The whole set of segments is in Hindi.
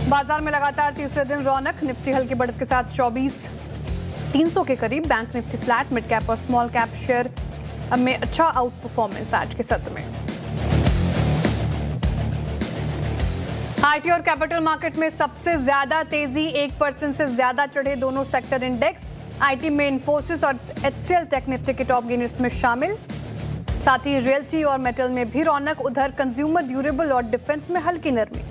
बाजार में लगातार तीसरे दिन रौनक, निफ्टी हल्की बढ़त के साथ 24,300 के करीब। Bank Nifty flat, mid cap और स्मॉल कैप शेयर में अच्छा आउट परफॉर्मेंस आज के सत्र में। आईटी और कैपिटल मार्केट में सबसे ज्यादा तेजी, 1% से ज्यादा चढ़े दोनों सेक्टर इंडेक्स। आईटी में इन्फोसिस और एचसीएल टेक निफ्टी के टॉप गेनर्स में शामिल। साथ ही रियल्टी और मेटल में भी रौनक। उधर कंज्यूमर ड्यूरेबल और डिफेंस में हल्की नरमी।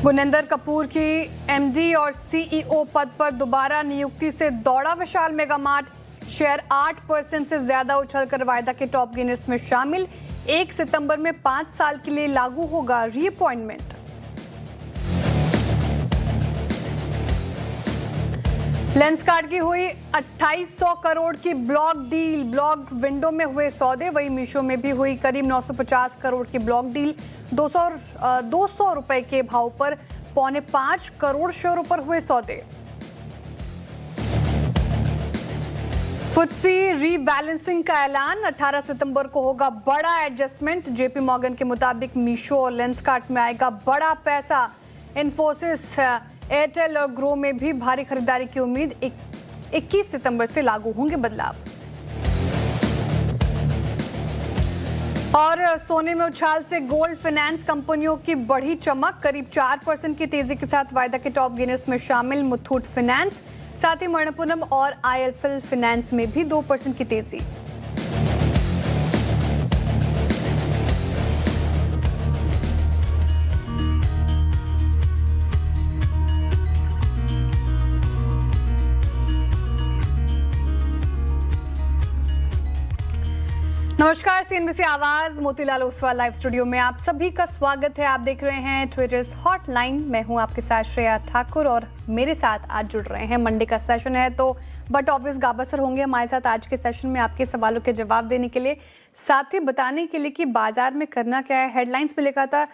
गुनेंदर कपूर की एमडी और सीईओ पद पर दोबारा नियुक्ति से दौड़ा विशाल मेगामार्ट। शेयर 8% से ज्यादा उछलकर वायदा के टॉप गेनर्स में शामिल। 1 सितंबर में 5 साल के लिए लागू होगा रीअपॉइंटमेंट। लेंसकार्ट की हुई 2800 करोड़ की ब्लॉक डील। ब्लॉक विंडो में हुए सौदे। वही मीशो में भी हुई करीब 950 करोड़ की ब्लॉक डील। 200 रुपए के भाव पर 4.25 करोड़ शेयरों पर हुए सौदे। फुत्सी रीबैलेंसिंग का ऐलान, 18 सितंबर को होगा बड़ा एडजस्टमेंट। जेपी मॉर्गन के मुताबिक मीशो और लेंसकार्ट में आएगा बड़ा पैसा। इन्फोसिस, एयरटेल और ग्रो में भी भारी खरीदारी की उम्मीद। 21 सितंबर से लागू होंगे बदलाव। और सोने में उछाल से गोल्ड फाइनेंस कंपनियों की बढ़ी चमक। करीब 4% की तेजी के साथ वायदा के टॉप गेनर्स में शामिल मुथूट फाइनेंस। साथ ही मणिपुरम और आईएलएफएल फाइनेंस में भी 2% की तेजी। नमस्कार, सीएनबीसी आवाज मोतीलाल ओसवाल लाइव स्टूडियो में आप सभी का स्वागत है। आप देख रहे हैं ट्विटर्स हॉटलाइन। मैं हूं आपके साथ श्रेया ठाकुर और मेरे साथ आज जुड़ रहे हैं। मंडे का सेशन है तो बट ऑब्वियस गाबा सर होंगे हमारे साथ आज के सेशन में आपके सवालों के जवाब देने के लिए, साथ ही बताने के लिए कि बाजार में करना क्या है। हेडलाइंस पे लिखा था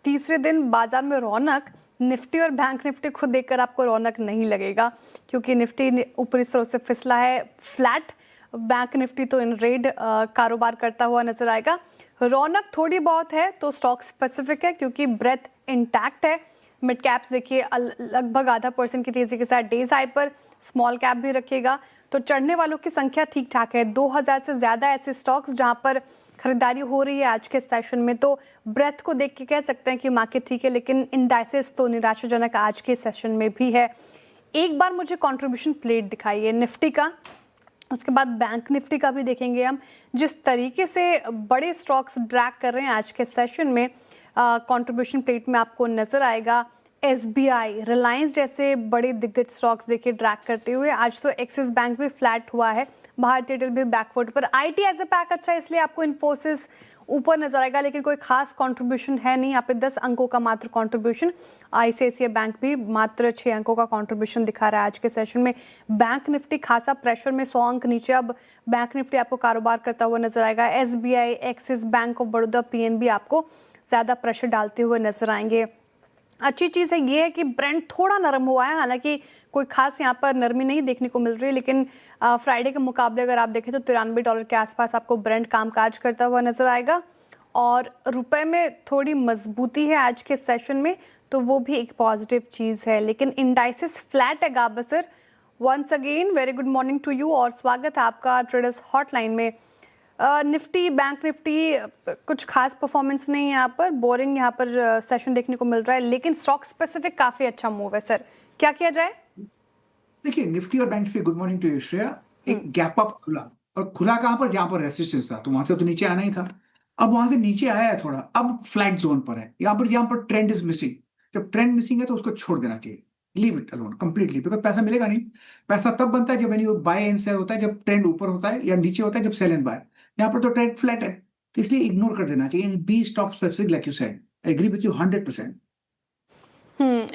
तीसरे दिन बाजार में रौनक। निफ्टी और बैंक निफ्टी खुद देखकर आपको रौनक नहीं लगेगा क्योंकि निफ्टी ऊपरी स्तर से फिसला है फ्लैट। बैंक निफ्टी तो इन रेड कारोबार करता हुआ नजर आएगा। रौनक थोड़ी बहुत है तो स्टॉक स्पेसिफिक है क्योंकि ब्रेथ इंटैक्ट है। मिड कैप्स देखिए लगभग 0.5% की तेजी के साथ डेज हाई पर। स्मॉल कैप भी रखिएगा तो चढ़ने वालों की संख्या ठीक ठाक है। 2000 से ज्यादा ऐसे स्टॉक्स जहां पर खरीदारी हो रही है आज के सेशन में। तो ब्रेथ को देख के कह सकते हैं कि मार्केट ठीक है, लेकिन इंडाइसेस तो निराशाजनक आज के सेशन में भी है। एक बार मुझे कंट्रीब्यूशन प्लेट दिखाइए निफ्टी का, उसके बाद बैंक निफ्टी का भी देखेंगे हम। जिस तरीके से बड़े स्टॉक्स ड्रैग कर रहे हैं आज के सेशन में, कंट्रीब्यूशन प्लेट में आपको नजर आएगा एसबीआई, रिलायंस जैसे बड़े दिग्गज स्टॉक्स देखिए ड्रैग करते हुए। आज तो एक्सिस बैंक भी फ्लैट हुआ है, भारतीय एयरटेल भी बैकफुट पर। आईटी एज ए पैक अच्छा है इसलिए आपको इन्फोसिस ऊपर नजर आएगा, लेकिन कोई खास कंट्रीब्यूशन है नहीं यहाँ पे। 10 अंकों का मात्र कंट्रीब्यूशन। आईसीआईसीआई बैंक भी मात्र 6 अंकों का कंट्रीब्यूशन दिखा रहा है आज के सेशन में। बैंक निफ्टी खासा प्रेशर में, 100 अंक नीचे अब बैंक निफ्टी आपको कारोबार करता हुआ नजर आएगा। SBI, axis bank of Baroda, PNB आपको ज्यादा प्रेशर डालते हुए नजर आएंगे। अच्छी चीज़ है ये है कि ब्रेंट थोड़ा नरम हुआ है, हालांकि कोई खास यहाँ पर नरमी नहीं देखने को मिल रही है, लेकिन फ्राइडे के मुकाबले अगर आप देखें तो $93 के आसपास आपको ब्रेंट कामकाज करता हुआ नजर आएगा। और रुपए में थोड़ी मजबूती है आज के सेशन में, तो वो भी एक पॉजिटिव चीज़ है। लेकिन इंडाइसेस फ्लैट है Gaba sir. Once again very good morning to you और स्वागत है आपका ट्रेडर्स हॉटलाइन में। निफ्टी, बैंक निफ्टी कुछ खास परफॉर्मेंस नहीं है यहाँ पर, बोरिंग यहाँ पर सेशन देखने को मिल रहा है, लेकिन स्टॉक स्पेसिफिक काफी अच्छा मूव है। सर क्या किया जाए? देखिए, निफ्टी और bank Nifty, good morning to you Shreya. एक गैप अप खुला, और खुला कहाँ पर? जहां पर रेजिस्टेंस था, तो वहां से तो नीचे आना ही था। अब वहां से नीचे आया है थोड़ा, अब फ्लैट जोन पर है। यहाँ पर ट्रेंड इज मिसिंग। जब ट्रेंड मिसिंग है तो उसको छोड़ देना चाहिए, leave it alone completely, because पैसा मिलेगा नहीं। पैसा तब बनता है जब when you buy and sell होता है, जब ट्रेंड ऊपर होता है, या नीचे होता है जब सेल एंड बाय। यहाँ पर तो ट्रेंड फ्लैट है, तो इसलिए इग्नोर कर देना चाहिए। Be stock specific like you said, I agree with you 100%।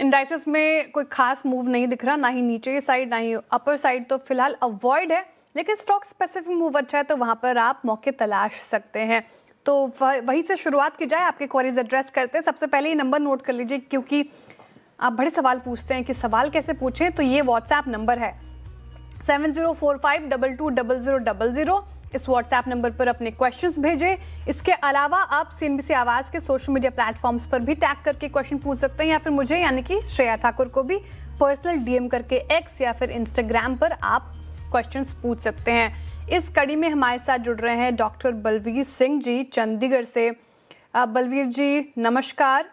Indices में कोई खास मूव नहीं दिख रहा, ना ही नीचे साइड ना ही अपर साइड, तो फिलहाल अवॉइड है। लेकिन स्टॉक स्पेसिफिक मूव अच्छा है तो वहां पर आप मौके तलाश सकते हैं। तो वहीं से शुरुआत की जाए, आपके क्वेरीज एड्रेस करते हैं। सबसे पहले ये नंबर नोट कर लीजिए क्योंकि आप बड़े सवाल पूछते हैं कि सवाल कैसे पूछें, तो ये व्हाट्सएप नंबर है 7045220000। इस व्हाट्सएप नंबर पर अपने क्वेश्चंस भेजें। इसके अलावा आप सीएनबीसी आवाज के सोशल मीडिया प्लेटफॉर्म्स पर भी टैग करके क्वेश्चन पूछ सकते हैं, या फिर मुझे यानी कि श्रेया ठाकुर को भी पर्सनल डीएम करके एक्स या फिर इंस्टाग्राम पर आप क्वेश्चंस पूछ सकते हैं। इस कड़ी में हमारे साथ जुड़ रहे हैं डॉक्टर बलवीर सिंह जी चंडीगढ़ से। बलवीर जी नमस्कार।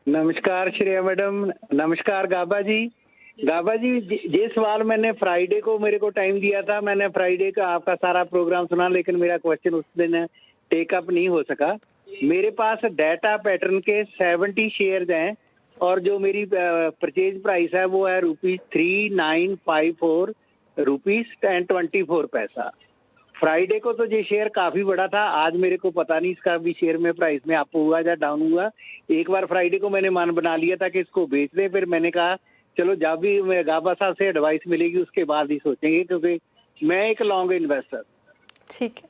नमस्कार श्रेया मैडम, नमस्कार गाबा जी। गाबा जी, ये सवाल मैंने फ्राइडे को मेरे को टाइम दिया था, मैंने फ्राइडे का आपका सारा प्रोग्राम सुना, लेकिन मेरा क्वेश्चन उस दिन टेकअप नहीं हो सका। मेरे पास डाटा पैटर्न के 70 शेयर्स हैं और जो मेरी परचेज प्राइस है वो है ₹3954 ₹10.24। फ्राइडे को तो ये शेयर काफी बड़ा था, आज मेरे को पता नहीं इसका भी शेयर में प्राइस में अप हुआ या डाउन हुआ। एक बार फ्राइडे को मैंने मन बना लिया था कि इसको बेच दें, फिर मैंने कहा चलो जब भी गाबा साहब से एडवाइस मिलेगी उसके बाद ही सोचेंगे, क्योंकि मैं एक लॉन्ग इन्वेस्टर। ठीक है,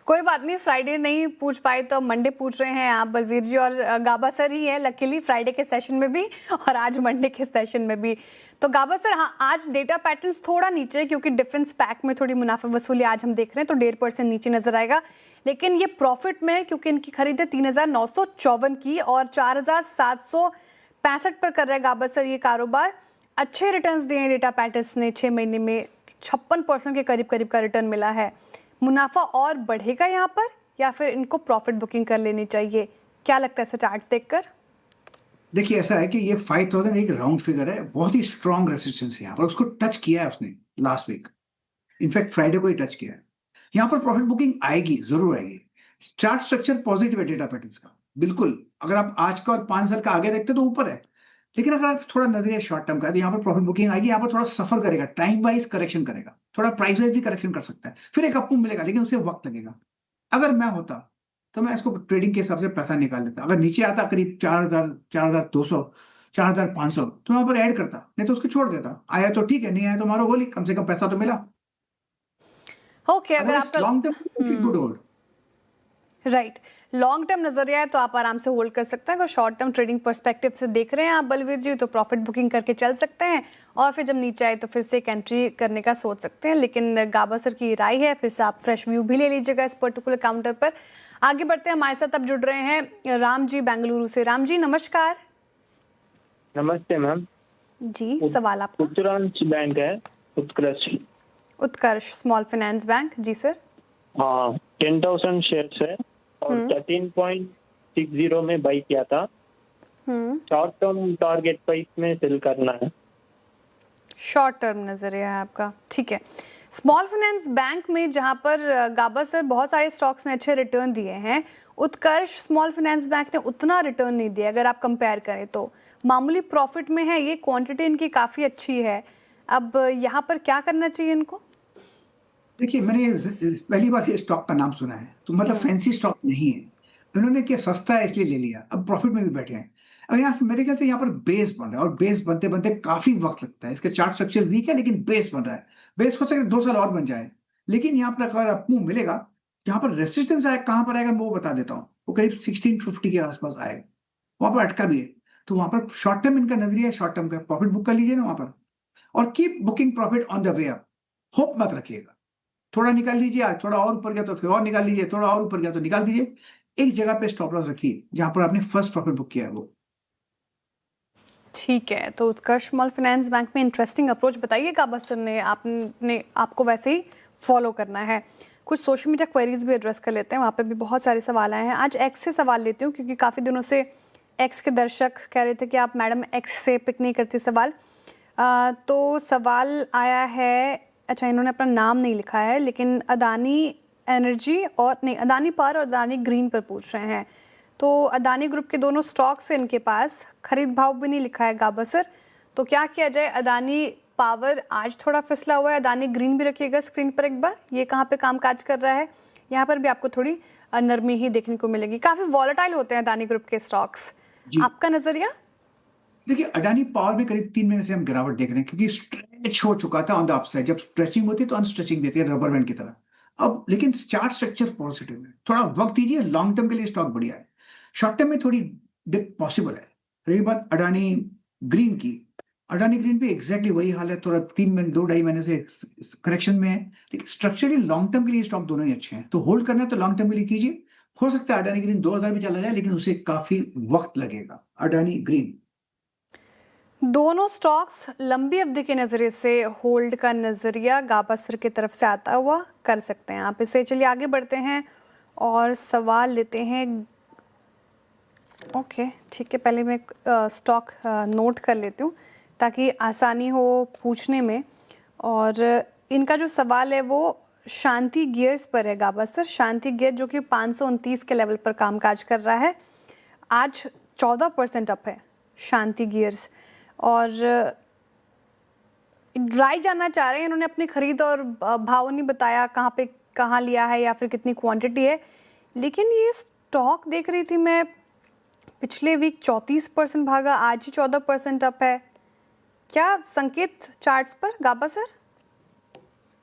कोई बात नहीं। फ्राइडे नहीं पूछ पाए तो मंडे पूछ रहे हैं आप बलवीर जी, और गाबा सर ही है लकीली फ्राइडे के सेशन में भी और आज मंडे के सेशन में भी। तो गाबा सर, हाँ आज डेटा पैटर्न्स थोड़ा नीचे है क्योंकि डिफरेंस पैक में थोड़ी मुनाफा वसूली आज हम देख रहे हैं तो 1.5% नीचे नजर आएगा, लेकिन ये प्रॉफिट में है क्योंकि इनकी खरीद है 3954 की और 4765 पर कर रहा है गाबा सर ये कारोबार। अच्छे रिटर्न्स दिए हैं डेटा पैटर्न्स ने, 6 महीने में 56% के करीब करीब का रिटर्न मिला है। मुनाफा और बढ़ेगा यहाँ पर या फिर इनको प्रॉफिट बुकिंग कर लेनी चाहिए? क्या लगता है चार्ट्स देखकर? देखिए ऐसा है कि ये 5000 एक राउंड फिगर है, बहुत ही स्ट्रॉन्ग रेसिस्टेंस है यहाँ पर, उसको टच किया है उसने लास्ट वीक, इनफैक्ट फ्राइडे को ही टच किया है। यहाँ पर प्रॉफिट बुकिंग आएगी, जरूर आएगी। चार्ट स्ट्रक्चर पॉजिटिव है डेटा पैटर्न्स का, बिल्कुल। अगर आप आज का और 5 साल का आगे देखते तो ऊपर है, लेकिन अगर आप थोड़ा नजरिया शॉर्ट टर्म का तो यहाँ पर प्रॉफिट बुकिंग आएगी। यहाँ पर थोड़ा सफर करेगा, टाइम वाइज करेक्शन करेगा, थोड़ा प्राइस वाइज भी करेक्शन कर सकता है, फिर एक अपमूव मिलेगा, लेकिन उसे वक्त लगेगा। अगर मैं होता तो मैं इसको ट्रेडिंग के हिसाब से पैसा निकाल लेता। अगर नीचे आता करीब 4000, 4200, 4500 तो वहां पर ऐड करता, नहीं तो उसको छोड़ देता। आया तो ठीक है, नहीं आया तो मारो गोली, कम से कम पैसा तो मिला। ओके, अगर आपका long term good hold, right, long term नजरिया है तो आप आराम से होल्ड कर सकते हैं। अगर शॉर्ट टर्म ट्रेडिंग पर्सपेक्टिव से देख रहे हैं आप बलवीर जी तो प्रॉफिट बुकिंग करके चल सकते हैं और फिर जब नीचे आए तो फिर से एक एंट्री करने का सोच सकते हैं। लेकिन गाबा सर की राय है, फिर से आप फ्रेश व्यू भी ले लीजिएगा इस पर्टिकुलर काउंटर पर। आगे बढ़ते हैं, हमारे साथ अब जुड़ रहे हैं राम जी बेंगलुरु से। राम जी नमस्कार। नमस्ते मैम जी, सवाल आपका। उत्तरांश बैंक है, उत्कर्ष स्मॉल फाइनेंस बैंक। जी सर। हाँ, 10,000 शेयर्स है और 13.60 में बाई किया था। शॉर्ट टर्म टारगेट प्राइस में सेल करना है। शॉर्ट टर्म नजरिया है आपका, ठीक है। स्मॉल फाइनेंस बैंक में जहां पर गाबा सर बहुत सारे स्टॉक्स ने अच्छे रिटर्न दिए हैं, उत्कर्ष स्मॉल फाइनेंस बैंक ने उतना रिटर्न नहीं दिया। अगर आप कंपेयर करें तो मामूली प्रॉफिट में है, ये क्वांटिटी इनकी काफी अच्छी है। अब यहाँ पर क्या करना चाहिए इनको? देखिए मैंने पहली बार ये स्टॉक का नाम सुना है, तो मतलब फैंसी स्टॉक नहीं है। उन्होंने क्या सस्ता है इसलिए ले लिया, अब प्रॉफिट में भी बैठे हैं। अब यहाँ से मेरे ख्याल से यहाँ पर बेस बन रहा है और बेस बनते बनते काफी वक्त लगता है। इसका चार्ट स्ट्रक्चर वीक है लेकिन बेस बन रहा है। बेस हो सकता है 2 साल और बन जाए, लेकिन यहाँ पर अगर अपमूव मिलेगा, यहाँ पर रेसिस्टेंस आए कहाँ पर आएगा मैं वो बता देता हूँ। वो करीब 1650 के आसपास आएगा, वहां पर अटका भी है। तो वहां पर शॉर्ट टर्म इनका नजरिया है, शॉर्ट टर्म का प्रॉफिट बुक कर लीजिए ना वहां पर, और keep booking profit on the way up. Hope मत रखिएगा, थोड़ा निकाल लीजिए, आज थोड़ा और ऊपर गया तो फिर और निकाल लीजिए, थोड़ा और ऊपर गया तो निकाल दीजिए। एक जगह पे स्टॉप लॉस रखिए जहां पर आपने फर्स्ट प्रॉफिट बुक किया है वो। ठीक है, तो उत्कर्ष स्मॉल फाइनेंस बैंक में इंटरेस्टिंग अप्रोच बताइए गाबा सर ने, आपको वैसे ही फॉलो करना है। कुछ सोशल मीडिया क्वेरीज भी एड्रेस कर लेते हैं, वहाँ पे भी बहुत सारे सवाल आए हैं। आज एक्स से सवाल लेती हूँ क्योंकि काफ़ी दिनों से एक्स के दर्शक कह रहे थे कि आप मैडम एक्स से पिक नहीं करती सवाल। तो सवाल आया है, अच्छा इन्होंने अपना नाम नहीं लिखा है, लेकिन अदानी एनर्जी और नहीं अदानी पावर और अदानी ग्रीन पर पूछ रहे हैं। तो अदानी ग्रुप के दोनों स्टॉक्स हैं इनके पास, खरीद भाव भी नहीं लिखा है गाबा सर, तो क्या किया जाए? अदानी पावर आज थोड़ा फिसला हुआ है, अदानी ग्रीन भी रखिएगा स्क्रीन पर एक बार, ये कहाँ पे काम काज कर रहा है। यहाँ पर भी आपको थोड़ी नरमी ही देखने को मिलेगी, काफी वॉलेटाइल होते हैं अदानी ग्रुप के स्टॉक्स। आपका नजरिया? देखिए अडानी पावर में करीब 3 महीने से हम गिरावट देख रहे हैं क्योंकि स्ट्रेच हो चुका था ऑन द अपसाइड। जब स्ट्रेचिंग होती है तो अनस्ट्रेचिंग देती है रबर बैंड की तरह। अब लेकिन चार्ट स्ट्रक्चर पॉजिटिव है, थोड़ा वक्त दीजिए, लॉन्ग टर्म के लिए स्टॉक बढ़िया है। शॉर्ट टर्म में थोड़ी डिप पॉसिबल है। रही बात अडानी ग्रीन की, अडानी ग्रीन भी एग्जैक्टली वही हाल है, थोड़ा 2-2.5 महीने से करेक्शन में है, लेकिन स्ट्रक्चरली लॉन्ग टर्म के लिए स्टॉक दोनों ही अच्छे हैं, तो होल्ड करना है तो लॉन्ग टर्म के लिए कीजिए। हो सकता है अडानी ग्रीन 2000 भी चला जाए, लेकिन उसे काफी वक्त लगेगा। अडानी ग्रीन दोनों स्टॉक्स लंबी अवधि के नज़रिए से होल्ड का नज़रिया गाबा सर की तरफ से आता हुआ कर सकते हैं आप इसे। चलिए आगे बढ़ते हैं और सवाल लेते हैं। ओके ठीक है, पहले मैं स्टॉक नोट कर लेती हूँ ताकि आसानी हो पूछने में। और इनका जो सवाल है वो शांति गियर्स पर है गाबा सर। शांति गियर जो कि 529 के लेवल पर कामकाज कर रहा है, आज 14% अप है शांति गियर्स। और ड्राई जानना चाह रहे हैं, इन्होंने अपनी खरीद और भाव नहीं बताया कहाँ पे कहाँ लिया है या फिर कितनी क्वांटिटी है, लेकिन ये स्टॉक देख रही थी मैं, पिछले वीक 34% भागा, आज ही 14% अप है। क्या संकेत चार्ट्स पर गाबा सर?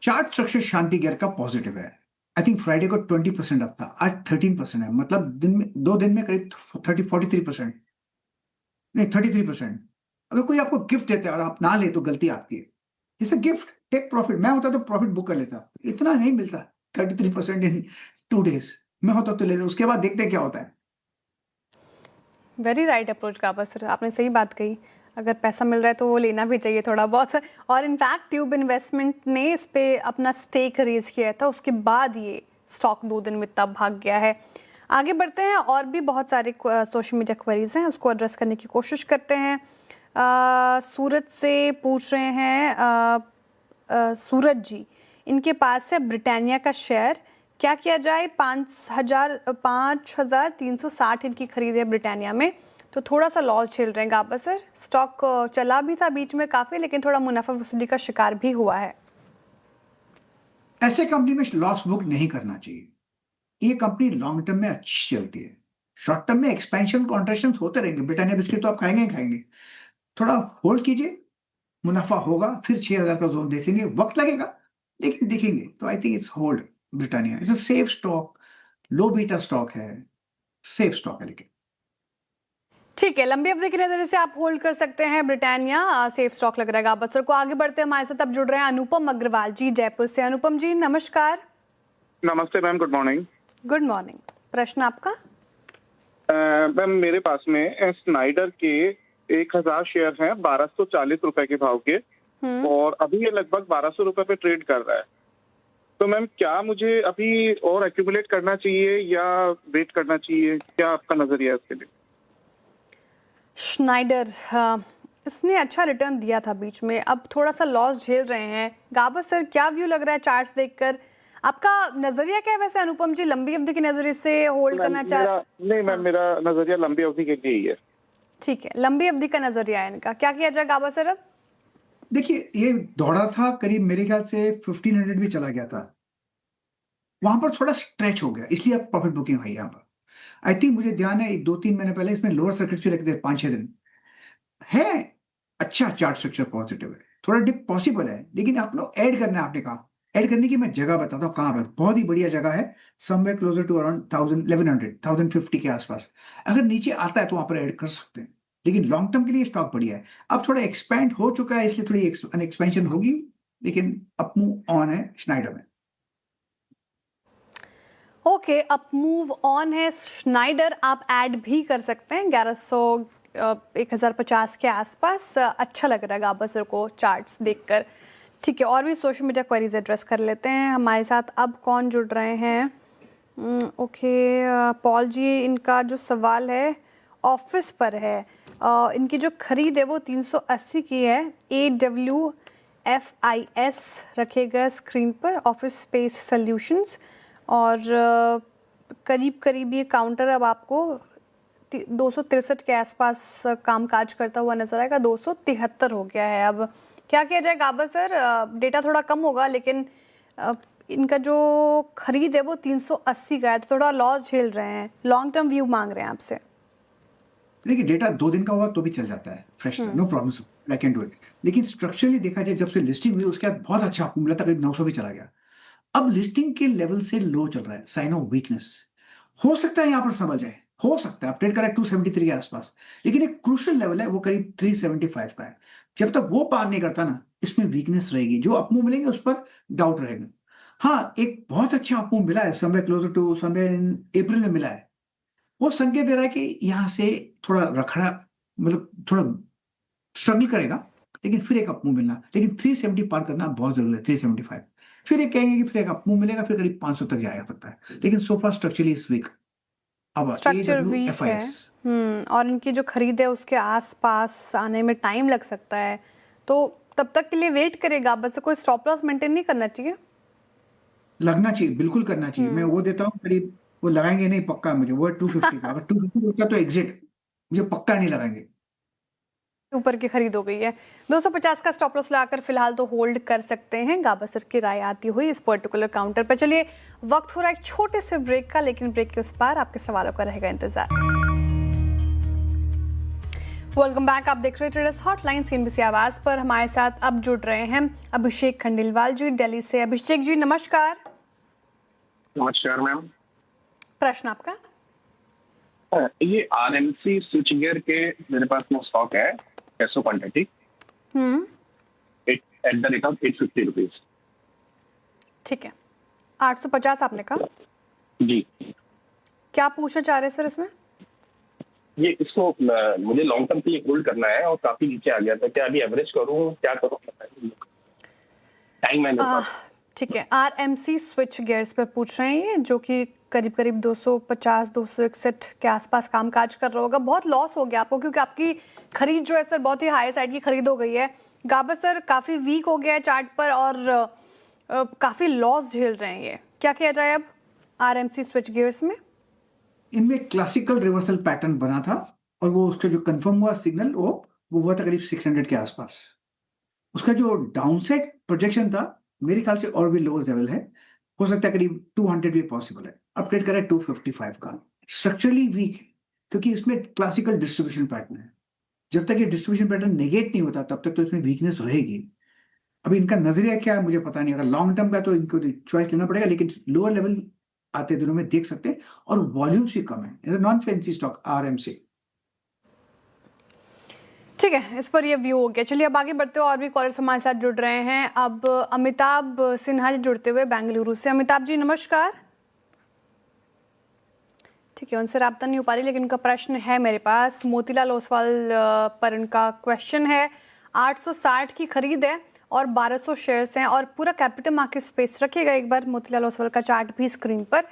चार्ट स्ट्रक्चर शांति गियर का पॉजिटिव है। आई थिंक फ्राइडे को 20% अप था, आज 13% है, मतलब दिन में 2 दिन में करीब 43% नहीं 33%। अगर कोई आपको गिफ्ट देता है और आप ना ले तो गलती आपकी है। It's a gift, take profit. मैं होता तो प्रॉफिट बुक कर लेता, इतना नहीं मिलता 33% इन 2 डेज। मैं होता तो ले लेता, उसके बाद देखते क्या होता है। वेरी राइट अप्रोच गाबा सर, आपने सही बात कही। अगर पैसा मिल रहा है तो वो लेना भी चाहिए थोड़ा बहुत। और इनफैक्ट ट्यूब इन्वेस्टमेंट ने इस पे अपना स्टेक रेज किया था, उसके बाद ये स्टॉक 2 दिन में तब भाग गया है। आगे बढ़ते हैं, और भी बहुत सारे सोशल मीडिया क्वेरीज हैं, उसको एड्रेस करने की कोशिश करते हैं। सूरत से पूछ रहे हैं सूरज जी, इनके पास है ब्रिटानिया का शेयर, क्या किया जाए? 5,360 इनकी खरीद है ब्रिटानिया में, तो थोड़ा सा लॉस झेल रहे हैं गाबा सर। स्टॉक चला भी था बीच में काफ़ी, लेकिन थोड़ा मुनाफा वसूली का शिकार भी हुआ है। ऐसे कंपनी में लॉस बुक नहीं करना चाहिए। ये कंपनी लॉन्ग टर्म में अच्छी चलती है, शॉर्ट टर्म में एक्सपेंशन कॉन्ट्रैक्शन होते रहेंगे। ब्रिटानिया बिस्किट तो आप खाएंगे ही खाएंगे। थोड़ा होल्ड कीजिए, मुनाफा होगा, फिर 6000 का जोन देखेंगे, वक्त लगेगा लेकिन देखेंगे। तो I think it's hold Britannia, it's a safe stock, low beta stock है, सेफ स्टॉक है। लेकिन ठीक है, लंबी अवधि की नजर से आप होल्ड कर सकते हैं ब्रिटानिया, सेफ स्टॉक लग रहा है गाबा सर को। आगे बढ़ते हैं, हमारे साथ अब जुड़ रहे हैं अनुपम अग्रवाल जी जयपुर से। अनुपम जी नमस्कार। नमस्ते ma'am, good morning. Good morning, प्रश्न आपका? मैम मेरे पास में स्नाइडर के 1000 शेयर हैं 1240 रुपए के भाव के, और अभी ये लगभग 1200 रुपए पे ट्रेड कर रहा है। तो मैम क्या मुझे अभी और एक्यूमुलेट करना चाहिए या वेट करना चाहिए? क्या आपका नजरिया है इसके लिए? स्नाइडर, इसने अच्छा रिटर्न दिया था बीच में, अब थोड़ा सा लॉस झेल रहे हैं। गाबा सर क्या व्यू लग रहा है चार्ट्स देखकर? आपका नजरिया क्या है वैसे अनुपम जी, लंबी अवधि की नजरिए से होल्ड करना नहीं मैम, मेरा नजरिया लंबी अवधि के लिए ही है। ठीक है, लंबी अवधि का नजरिया है इनका, क्या किया जाए गाबा सर अब? देखिए ये दौड़ा था करीब, मेरे ख्याल से 1500 भी चला गया था, वहां पर थोड़ा स्ट्रेच हो गया, इसलिए अब प्रॉफिट बुकिंग हुई यहाँ पर। आई थिंक मुझे ध्यान है 2-3 महीने पहले इसमें लोअर सर्किट भी रखे थे, 5-6 दिन है। अच्छा चार्ट स्ट्रक्चर पॉजिटिव है, थोड़ा डिप पॉसिबल है, लेकिन आप लोग ऐड करना है। आपने कहा ऐड करने की, मैं जगह बताता हूँ कहाँ पर, बहुत ही बढ़िया जगह है, समवेयर क्लोजर टू अराउंड 1150 के आसपास। अगर नीचे आता है तो वहां पर ऐड कर सकते हैं, लेकिन लॉन्ग टर्म के लिए स्टॉक बढ़िया है। अब थोड़ा एक्सपैंड हो चुका है, इसलिए थोड़ी एक्सपेंशन होगी, लेकिन अप मूव ऑन है स्नाइडर में। ओके, अप मूव ऑन है स्नाइडर, आप ऐड भी कर सकते हैं 1100 1050 के आसपास। अच्छा लग रहा है गाबा सर को चार्ट्स देखकर। ठीक है, और भी सोशल मीडिया क्वेरीज एड्रेस कर लेते हैं। हमारे साथ अब कौन जुड़ रहे हैं? ओके, पॉल जी, इनका जो सवाल है ऑफिस पर है। इनकी जो खरीद है वो 380 की है। AWFIS रखेगा स्क्रीन पर, ऑफिस स्पेस सॉल्यूशंस, और करीब करीब ये काउंटर अब आपको 263 के आसपास कामकाज करता हुआ नजर आएगा। 273 हो गया है अब। क्या किया जाए गाबा सर? डेटा थोड़ा कम होगा, लेकिन इनका जो खरीद है वो 380 का है, तो थोड़ा लॉस झेल रहे हैं। लॉन्ग टर्म व्यू मांग रहे हैं आपसे। देखिए डेटा 2 दिन का हुआ तो भी चल जाता है, fresh, no problem, I can do it. लेकिन स्ट्रक्चरली देखा जाए, जब से लिस्टिंग हुई उसके बाद बहुत अच्छा आपको मिला था, करीब 900 भी चला गया। अब लिस्टिंग के लेवल से लो चल रहा है, साइन ऑफ वीकनेस। हो सकता है यहाँ पर समझ जाए, हो सकता है अपडेट करें 273 के आसपास, लेकिन एक क्रूशियल लेवल है वो करीब 375 का है। जब तक वो पार नहीं करता ना, इसमें वीकनेस रहेगी। जो अपमूव मिलेंगे उस पर डाउट रहेगा। हाँ, एक बहुत अच्छा अपमूव मिला है, somewhere closer to somewhere in April में मिला है। वो संकेत दे रहा है कि यहाँ से थोड़ा रखड़ा, मतलब थोड़ा स्ट्रगल करेगा, लेकिन फिर एक अपमूव मिलना। लेकिन 370 पार करना बहुत जरूरी है, 375। फिर एक कहेंगे कि फिर एक अपमूव मिलेगा, फिर करीब 500 तक जा सकता है। लेकिन सो फार स्ट्रक्चरली इज वीक। अब स्ट्रक्चर वीक है। AWFIS और इनकी जो खरीद है उसके आसपास आने में टाइम लग सकता है, तो तब तक के लिए वेट करेगा, बस कोई स्टॉप लॉस मेंटेन नहीं करना चाहिए। लगना चाहिए, बिल्कुल करना चाहिए। मैं वो देता हूँ करीब, वो लगाएंगे नहीं पक्का मुझे, वो है 250 का। अगर 250 होता तो एग्जिट, मुझे पक्का नहीं लगाएंगे। ऊपर की खरीद हो गई है। 250 का स्टॉप लॉस लगाकर फिलहाल तो होल्ड कर सकते हैं। गाबा सर की राय आती हुई इस पर्टिकुलर काउंटर पर। चलिए, वक्त हो रहा है एक छोटे से ब्रेक का, लेकिन ब्रेक के उस पार आपके सवालों का रहेगा इंतजार। Welcome back. आप देख रहे हैं ट्रेडर्स हॉटलाइन CNBC आवाज पर। हमारे साथ अब जुड़ रहे हैं अभिषेक खंडेलवाल जी दिल्ली से। अभिषेक जी नमस्कार। नमस्कार मैम। प्रश्न आपका। ये RMC स्विच गियर के मेरे पास में स्टॉक है, कैसो quantity at the rate of 850 rupees. ठीक है, 850 आपने कहा जी। क्या पूछना चाह रहे हैं सर इसमें? ये इसको मुझे लॉन्ग टर्म के लिए होल्ड करना है और काफी नीचे आ गया था, क्या अभी एवरेज करूं, क्या करूं? टाइम मैंने ठीक है, RMC स्विच गियर्स पर पूछ रहे हैं ये, जो कि करीब करीब 250-261 के आसपास कामकाज कर रहा होगा। बहुत लॉस हो गया आपको, क्योंकि आपकी खरीद जो है सर बहुत ही हाई साइड की खरीद हो गई है। गाबा सर काफी वीक हो गया है चार्ट पर और काफी लॉस झेल रहे हैं ये। क्या किया जाए अब RMC स्विच गियर्स में? इनमें क्लासिकल रिवर्सल पैटर्न बना था, और वो उसका जो कंफर्म हुआ सिग्नल वो हुआ था करीब 600 के आसपास। उसका जो डाउनसाइड प्रोजेक्शन था मेरे ख्याल से और भी लोअर लेवल है, हो सकता है करीब 200 भी पॉसिबल है। अपडेट करें 255 का। स्ट्रक्चरली वीक है क्योंकि इसमें क्लासिकल डिस्ट्रीब्यूशन पैटर्न है। जब तक ये डिस्ट्रीब्यूशन पैटर्न नेगेट नहीं होता तब तक तो इसमें वीकनेस रहेगी। अभी इनका नजरिया क्या है मुझे पता नहीं। अगर लॉन्ग टर्म का तो इनको चॉइस लेना पड़ेगा, लेकिन लोअर लेवल आते दिनों में देख सकते हैं, और वॉल्यूम्स भी कम है। Non fancy stock RMC। ठीक है, इस पर ये व्यू हो गया। चलिए अब आगे बढ़ते हो, और भी कॉलर्स हमारे साथ जुड़ रहे हैं। अब अमिताभ सिन्हा जी जुड़ते हुए बेंगलुरु से। अमिताभ जी नमस्कार। ठीक है, उनसे राब्ता नहीं हो पा रही, लेकिन उनका प्रश्न है मेरे पास। मोतीलाल ओसवाल पर उनका क्वेश्चन है। 860 की खरीद है और 1200 शेयर्स हैं, और पूरा कैपिटल मार्केट स्पेस रखिएगा एक बार मोतीलाल ओसवाल का चार्ट भी स्क्रीन पर।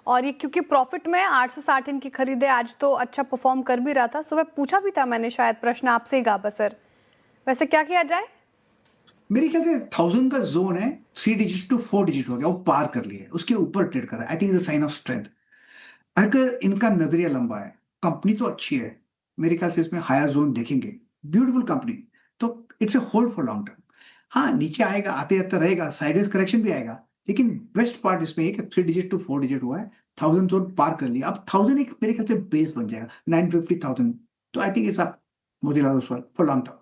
और ये क्योंकि प्रॉफिट में 860 इनकी खरीद है, आज तो अच्छा परफॉर्म कर भी रहा था। सुबह पूछा भी था मैंने शायद प्रश्न आपसे ही गाबा सर। वैसे क्या किया जाए? मेरे ख्याल से 1000 का जोन है, 3 डिजिट टू 4 डिजिट हो गया, वो पार कर लिया है, उसके ऊपर ट्रेड कर रहा है। I think is a sign of strength. अगर इनका नजरिया लंबा है, कंपनी तो अच्छी है, मेरे ख्याल से इसमें हायर जोन देखेंगे। ब्यूटीफुल कंपनी, तो it's a hold for long term. हाँ, नीचे आएगा, आते आते रहेगा, साइडवेज करेक्शन भी आएगा, लेकिन बेस्ट पार्ट इसमें है कि 3 डिजिट टू 4 डिजिट हुआ है, 1000 जोन पार कर लिया। अब 1000 एक मेरे ख्याल से बेस बन जाएगा, 950,000। तो I think it's a Motilal Oswal for long term.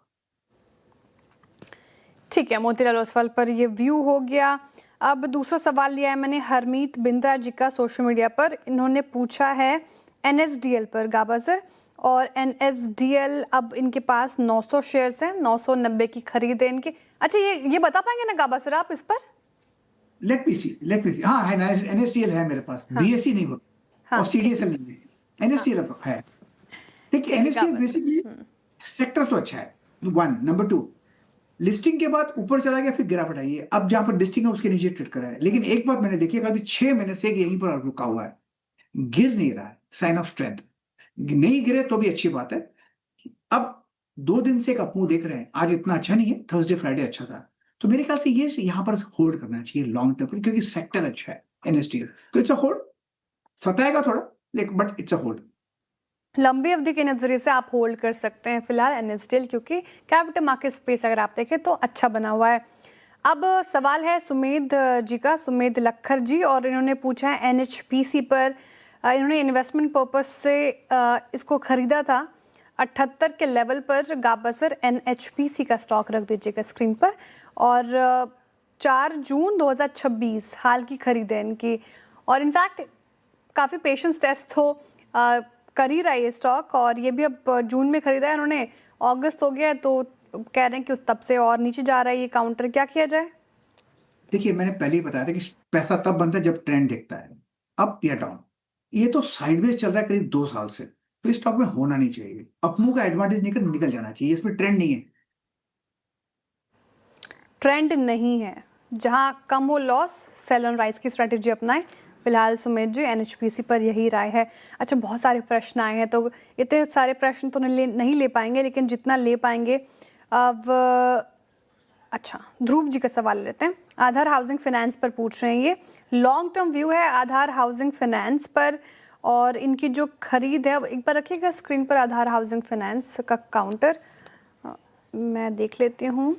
ठीक है, मोतीलाल ओसवाल पर ये व्यू हो गया। अब दूसरा सवाल लिया है मैंने हरमीत बिंद्रा जी का सोशल मीडिया पर। इन्होंने पूछा है NSDL पर गाबा सर, और NSDL अब इनके पास 900 शेयर्स हैं, 990 की खरीद है इनकी। अच्छा, ये बता पाएंगे ना गाबा सर आप इस पर? लेट मी सी। हाँ है ना, NSDL है मेरे पास। हाँ। BSE नहीं होता, हाँ, और CDSL नहीं है, NSDL है। देखिए, ठीक है, NSDL गाबा बेसिकली सेक्टर तो अच्छा है, 1 नंबर 2, लिस्टिंग के बाद ऊपर चला गया, फिर गिरावट आई है। अब जहां पर लिस्टिंग है उसके नीचे ट्रेड करा है। लेकिन एक बात मैंने देखी है, अभी 6 महीने से यहीं पर रुका हुआ है, गिर नहीं रहा है, साइन ऑफ स्ट्रेंथ। नहीं गिरे तो भी अच्छी बात है। अब 2 दिन से एक अपमूव देख रहे हैं, आज इतना अच्छा नहीं है, थर्सडे फ्राइडे अच्छा था। तो मेरे ख्याल से ये यहाँ पर होल्ड करना चाहिए लॉन्ग टर्म पर, क्योंकि सेक्टर अच्छा है NSDL। तो इट्स अ होल्ड, सताएगा थोड़ा लेकिन, बट इट्स अ होल्ड। लंबी अवधि के नजरिए से आप होल्ड कर सकते हैं फिलहाल NSDL, क्योंकि कैपिटल मार्केट स्पेस अगर आप देखें तो अच्छा बना हुआ है। अब सवाल है सुमेध जी का, सुमेध लखर जी, और इन्होंने पूछा है NHPC पर। इन्होंने इन्वेस्टमेंट पर्पस से इसको खरीदा था 78 के लेवल पर। गाबा सर NHPC का स्टॉक रख दीजिएगा स्क्रीन पर। और 4 जून 2026 हाल की खरीद है इनकी, और इनफैक्ट काफ़ी पेशेंस टेस्ट हो कर ही रहा है ये स्टॉक। और ये भी अब जून में खरीदा है इन्होंने, अगस्त हो गया तो कह रहे हैं कि उस तब से और नीचे जा रहा है ये काउंटर, क्या किया जाए? देखिए, मैंने पहले ही बताया था कि पैसा तब बनता है जब ट्रेंड दिखता है, अप या डाउन। ये तो साइडवेज चल रहा है करीब 2 साल से, तो इस स्टॉक में होना नहीं चाहिए। अप मूव का एडवांटेज लेकर निकल जाना चाहिए, इसमें ट्रेंड नहीं है। ट्रेंड नहीं है, जहां कम हो लॉस, सेल ऑन राइज की स्ट्रेटेजी अपनाएं। फिलहाल सुमित जी एनएचपीसी पर यही राय है। अच्छा, बहुत सारे प्रश्न आए हैं, तो इतने सारे प्रश्न तो नहीं ले पाएंगे, लेकिन जितना ले पाएंगे अब। अच्छा, ध्रुव जी का सवाल लेते हैं। आधार हाउसिंग फाइनेंस पर पूछ रहे हैं, ये लॉन्ग टर्म व्यू है आधार हाउसिंग फाइनेंस पर, और इनकी जो खरीद है, अब एक बार रखिएगा स्क्रीन पर आधार हाउसिंग फाइनेंस का काउंटर, मैं देख लेती हूँ।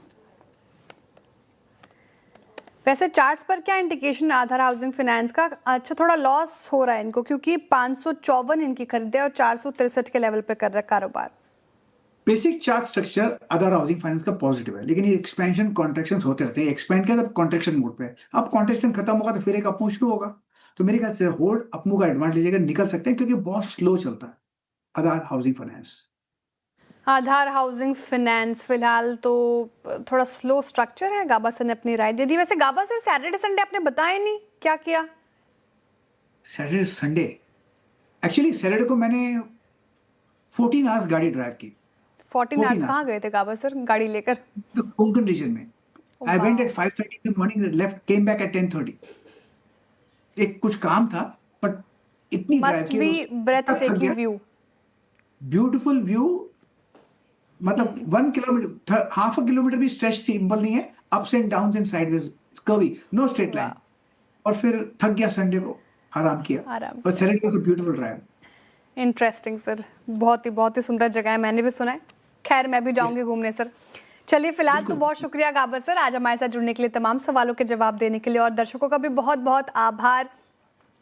वैसे चार्ट्स पर क्या इंडिकेशन आधार हाउसिंग फाइनेंस का? अच्छा, थोड़ा लॉस हो रहा है इनको, क्योंकि 554 इनकी खरीद है और 463 के लेवल पे कर रहा है कारोबार। बेसिक चार्ट स्ट्रक्चर आधार हाउसिंग फाइनेंस का पॉजिटिव है, लेकिन ये एक्सपेंशन कॉन्ट्रैक्शन होते रहते हैं। एक्सपेंड किया तब कॉन्ट्रैक्शन मोड पे है, अब कॉन्ट्रैक्शन खत्म होगा तो फिर एक अपमूव शुरू होगा। तो मेरे ख्याल से होल्ड अपमूव का एडवांटेज लेकर निकल सकते हैं, क्योंकि बहुत स्लो चलता है आधार हाउसिंग फाइनेंस। आधार हाउसिंग फाइनेंस फिलहाल तो थोड़ा स्लो स्ट्रक्चर है। गाबा सर ने अपनी राय दे दी। वैसे गाबा सर, सैटरडे संडे आपने बताया नहीं, क्या किया? सैटरडे संडे, एक्चुअली सैटरडे को मैंने 14 आवर्स गाड़ी ड्राइव की। 14 आवर्स कहाँ गए थे गाबा सर गाड़ी लेकर? तो कोंकण रीजन में I went at 5:30 in the morning, left came back at 10:30। एक कुछ काम था, बट इतनी ड्राइव मस्ट की, be breathtaking view, beautiful view. मतलब 1 किलोमीटर, हाफ अ किलोमीटर भी स्ट्रेच सिंबल नहीं है, ups and downs and sideways curvy, no straight line. और फिर थक गया, संडे को आराम किया, पर Saturday was a beautiful drive. Interesting sir, बहुत ही सुंदर जगह है, मैंने भी सुना है। खैर, मैं भी जाऊंगी घूमने सर। चलिए, फिलहाल तो बहुत शुक्रिया गाबर सर आज हमारे साथ जुड़ने के लिए, तमाम सवालों के जवाब देने के लिए, और दर्शकों का भी बहुत आभार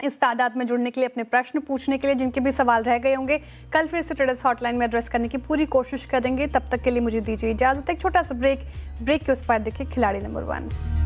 इस तादाद में जुड़ने के लिए, अपने प्रश्न पूछने के लिए, जिनके भी सवाल रह गए होंगे। कल फिर से ट्रेडर्स हॉटलाइन में एड्रेस करने की पूरी कोशिश करेंगे। तब तक के लिए मुझे दीजिए इजाजत। एक छोटा सा ब्रेक के उस पर देखिए खिलाड़ी नंबर 1।